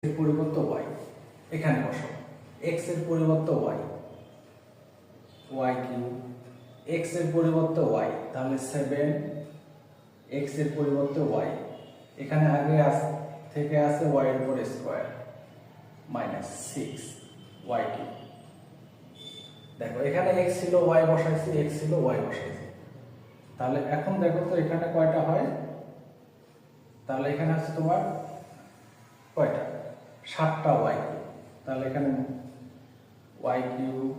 এর পরিবর্তে y এখানে বসাও। x এর পরিবর্তে y কিউব, x এর পরিবর্তে y, তাহলে 7 x এর পরিবর্তে y, এখানে আগে থেকে আছে y এর উপর স্কয়ার মাইনাস 6 y কিউব। দেখো এখানে x ছিল y বসাইছি, x ছিল y বসাইছি। তাহলে এখন দেখো তো এখানে কয়টা হয়, তাহলে এখানে আছে তোমার কয়টা, 7টা y। তাহলে এখানে y কিউব,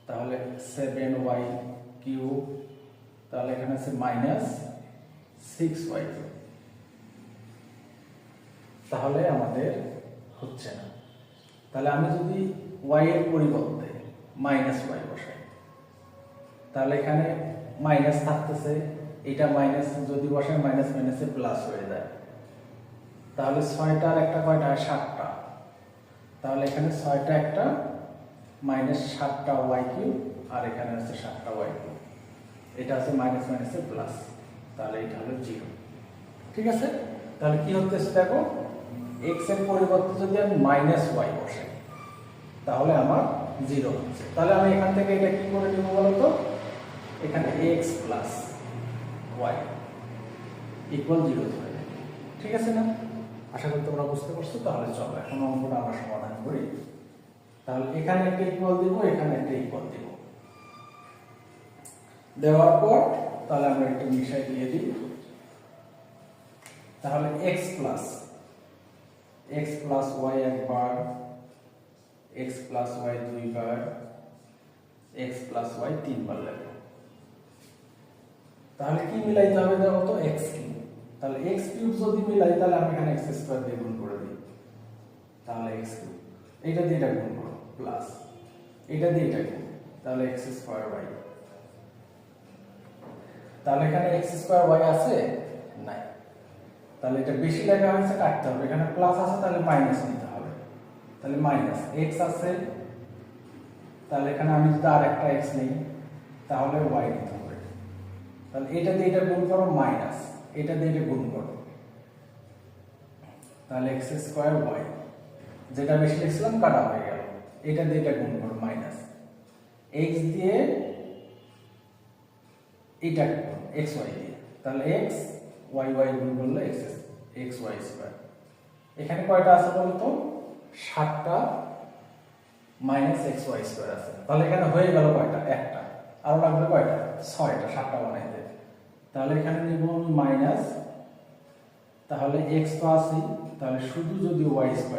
তাহলে 7y কিউব, তাহলে এখানে আছে মাইনাস 6y কিউব। তাহলে আমাদের হচ্ছে না। তাহলে আমি যদি y এর পরিবর্তে মাইনাস y বসাই, তাহলে এখানে মাইনাস থাকতেছে, এটা মাইনাস যদি বসাই মাইনাস মাইনাসে প্লাস হয়ে যায়। তাহলে 6টার একটা কয়টা হয়, 7টা। তাহলে এখানে 6টা একটা মাইনাস 7টা y কিউব, আর এখানে আছে 7টা y কিউব। এটা আছে মাইনাস মাইনাসে প্লাস, তাহলে এটা হলো 0। ঠিক আছে, তাহলে কি হতেছে দেখো, x এর পরিবর্তে যদি আমি মাইনাস y বসাই তাহলে আমার 0 হচ্ছে। তাহলে আমি এখান থেকে এটা কি করে দেব বলো তো, এখানে x প্লাস y ইকুয়াল 0 ধরে। ঠিক আছে না? আশা করি তোমরা বুঝতে পারছো। তাহলে চলো এখন অঙ্কটা আমরা সমাধান করি। তাহলে এখানে একটা ইকুয়াল দিব, এখানে একটা ইকুয়াল দিব। দেওয়ার পর তাহলে আমরা একটা মিশাই দিয়ে দিই। তাহলে x প্লাস y একবার, x প্লাস y দুইবার, x প্লাস y তিনবার লাগবে। তাহলে কি মিলাইতে হবে দেখো তো, x কিউব। তাহলে x কিউব যদি মিলাই তাহলে আমি এখানে x স্কয়ার দিয়ে গুণ করে দিই। তাহলে x কিউব, এটা দিয়ে এটা গুণ করো, প্লাস এটা দিয়ে এটা গুণ, তাহলে x স্কয়ার y। তাহলে এখানে x স্কয়ার y আছে নাই, তাহলে এটা বেশি লেখা হয়েছে, কাটতে হবে। এখানে প্লাস আছে তাহলে মাইনাস নিতে হবে। তাহলে মাইনাস x আছে, তাহলে এখানে আমি যদি আর একটা x নেই তাহলে y নিতে হবে। তাহলে এটা দিয়ে এটা গুণ করো, মাইনাস এটা দিয়ে এটা গুণ করো, তাহলে x স্কয়ার y, যেটা বেশি লিখছিলাম কাটা হয়ে গেল। এটা দিয়ে এটা গুণ করো, মাইনাস x দিয়ে এটা গুণ x y দিয়ে, তাহলে x y y গুণ করলে x y স্কয়ার। এখানে কয়টা আছে বলতো, 7টা মাইনাস x y স্কয়ার আছে। তাহলে এখানে হয়ে গেল কয়টা, একটা। আরো লাগবে কয়টা, 6টা, 7টা বানাইতে। তাহলে এখানে নিব আমি মাইনাস, তাহলে x তো আছে, তাহলে শুধু যদি y স্কয়ার